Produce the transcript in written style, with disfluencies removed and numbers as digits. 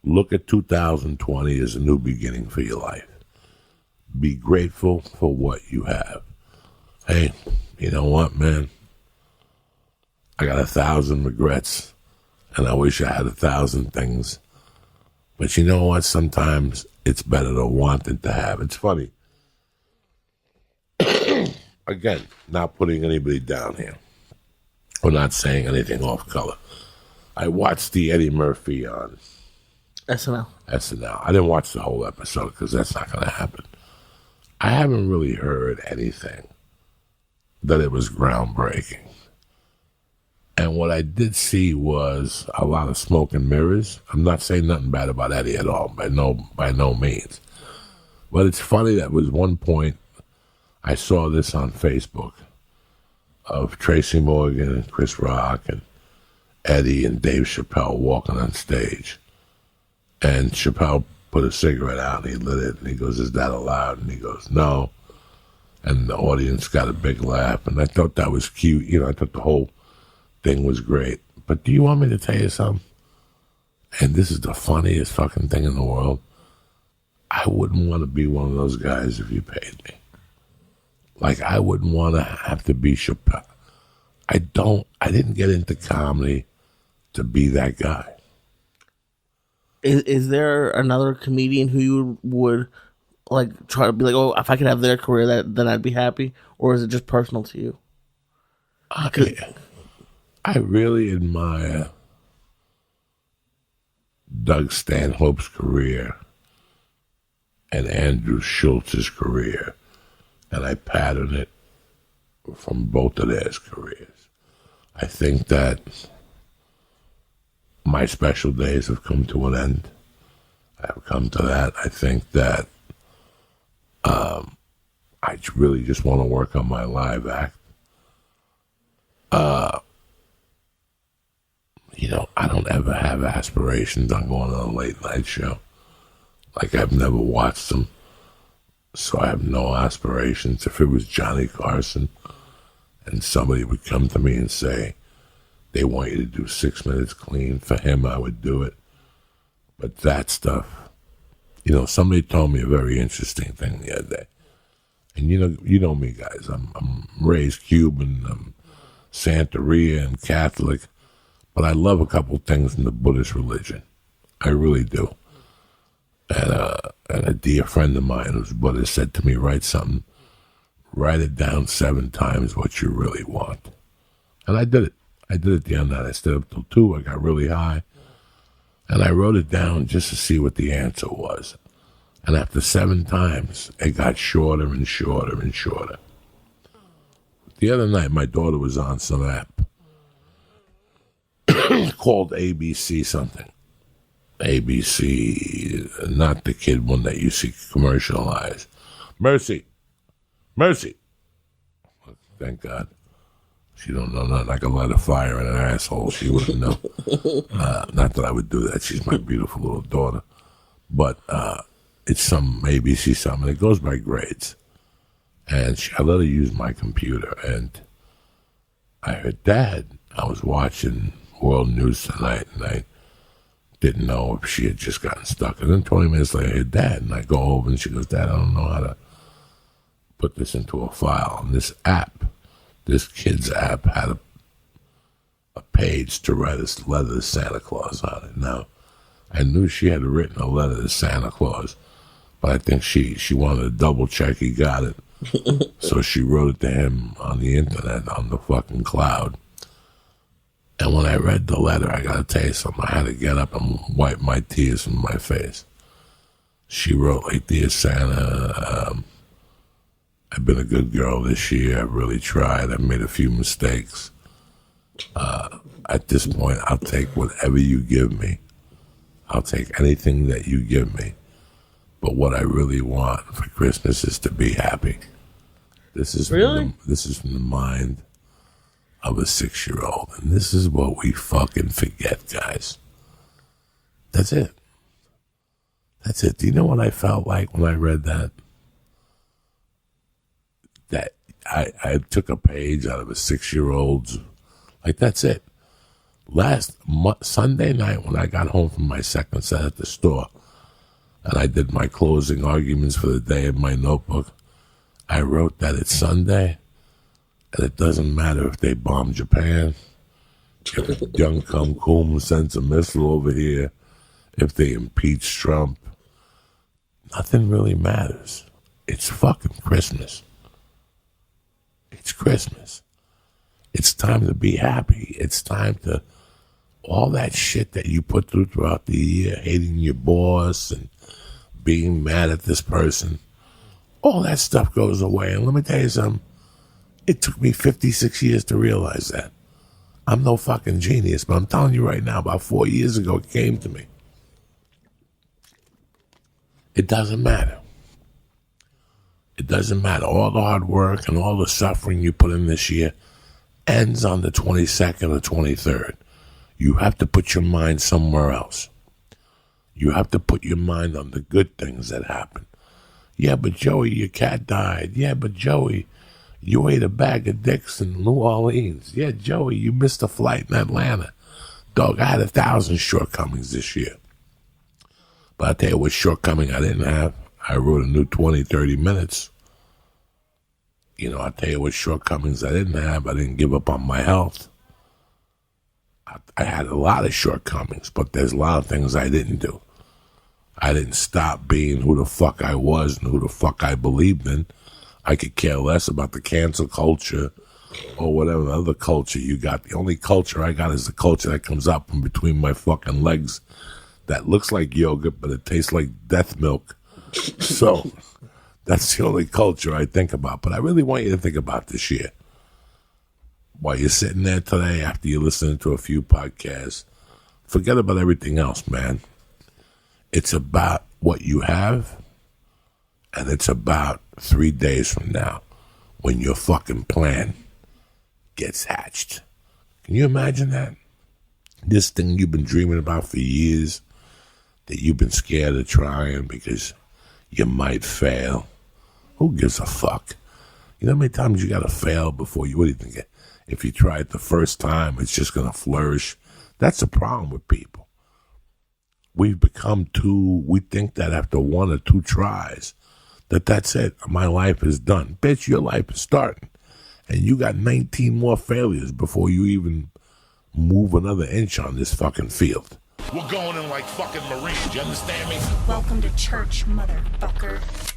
Look at 2020 as a new beginning for your life. Be grateful for what you have. Hey, you know what, man? I got 1,000 regrets, and I wish I had 1,000 things. But you know what? Sometimes it's better to want than to have. It's funny. Again, not putting anybody down here. Or not saying anything off color. I watched the Eddie Murphy on SNL. I didn't watch the whole episode because that's not going to happen. I haven't really heard anything that it was groundbreaking. And what I did see was a lot of smoke and mirrors. I'm not saying nothing bad about Eddie at all, by no means. But it's funny that was one point I saw this on Facebook of Tracy Morgan and Chris Rock and Eddie and Dave Chappelle walking on stage. And Chappelle put a cigarette out and he lit it and he goes, "Is that allowed?" And he goes, "No." And the audience got a big laugh. And I thought that was cute. You know, I thought the whole thing was great. But do you want me to tell you something? And this is the funniest fucking thing in the world. I wouldn't want to be one of those guys if you paid me. Like, I wouldn't want to have to be Chappelle. I didn't get into comedy to be that guy. Is there another comedian who you would like try to be like, oh, if I could have their career, then I'd be happy? Or is it just personal to you? I really admire Doug Stanhope's career and Andrew Schultz's career, and I pattern it from both of their careers. I think that my special days have come to an end. I have come to that. I think that I really just want to work on my live act. You know, I don't ever have aspirations on going on a late night show. Like, I've never watched them, so I have no aspirations. If it was Johnny Carson and somebody would come to me and say, they want you to do 6 minutes clean, for him, I would do it. But that stuff, you know, somebody told me a very interesting thing the other day. And you know me, guys. I'm raised Cuban, I'm Santeria and Catholic, but I love a couple things in the Buddhist religion. I really do. And a dear friend of mine who's Buddhist said to me, write it down 7 times what you really want. And I did it. I did it the other night. I stayed up till 2. I got really high. And I wrote it down just to see what the answer was. And after 7 times, it got shorter and shorter and shorter. The other night, my daughter was on some app called ABC something. ABC, not the kid one that you see commercialized. Mercy. Thank God. She don't know nothing. I could light a fire in her asshole. She wouldn't know. Not that I would do that. She's my beautiful little daughter. But it's some ABC something. It goes by grades. And I let her use my computer. And I heard, Dad, I was watching World News tonight, and I didn't know if she had just gotten stuck. And then 20 minutes later, I heard, Dad. And I go over, and she goes, Dad, I don't know how to put this into a file. And this kid's app had a page to write a letter to Santa Claus on it. Now, I knew she had written a letter to Santa Claus, but I think she wanted to double check he got it. So she wrote it to him on the internet, on the fucking cloud. And when I read the letter, I gotta tell you something, I had to get up and wipe my tears from my face. She wrote, like, Dear Santa, I've been a good girl this year. I've really tried. I've made a few mistakes. At this point, I'll take whatever you give me. I'll take anything that you give me. But what I really want for Christmas is to be happy. This is really? This is from the mind of a 6-year-old. And this is what we fucking forget, guys. That's it. That's it. Do you know what I felt like when I read that? That I took a page out of a 6-year-old's, like, that's it. Sunday night when I got home from my second set at the store, and I did my closing arguments for the day in my notebook, I wrote that it's Sunday, and it doesn't matter if they bomb Japan, if Young Kum Kum sends a missile over here, if they impeach Trump. Nothing really matters. It's fucking Christmas. It's Christmas. It's time to be happy. It's time to, all that shit that you put through throughout the year, hating your boss and being mad at this person, all that stuff goes away. And let me tell you something, it took me 56 years to realize that. I'm no fucking genius, but I'm telling you right now, about 4 years ago, it came to me. It doesn't matter. It doesn't matter. All the hard work and all the suffering you put in this year ends on the 22nd or 23rd. You have to put your mind somewhere else. You have to put your mind on the good things that happen. Yeah, but Joey, your cat died. Yeah, but Joey, you ate a bag of dicks in New Orleans. Yeah, Joey, you missed a flight in Atlanta. Dog, I had 1,000 shortcomings this year. But I'll tell you what shortcoming I didn't have. I wrote a new 20, 30 minutes. You know, I'll tell you what shortcomings I didn't have. I didn't give up on my health. I had a lot of shortcomings, but there's a lot of things I didn't do. I didn't stop being who the fuck I was and who the fuck I believed in. I could care less about the cancel culture or whatever other culture you got. The only culture I got is the culture that comes out from between my fucking legs that looks like yogurt, but it tastes like death milk. So that's the only culture I think about. But I really want you to think about this year. While you're sitting there today after you're listening to a few podcasts, forget about everything else, man. It's about what you have, and it's about 3 days from now when your fucking plan gets hatched. Can you imagine that? This thing you've been dreaming about for years, that you've been scared of trying because you might fail. Who gives a fuck? You know how many times you gotta fail before you, what do you think? If you try it the first time, it's just gonna flourish. That's the problem with people. We've become we think that after 1 or 2 tries, that's it. My life is done. Bitch, your life is starting. And you got 19 more failures before you even move another inch on this fucking field. We're going in like fucking Marines, you understand me? Welcome to church, motherfucker.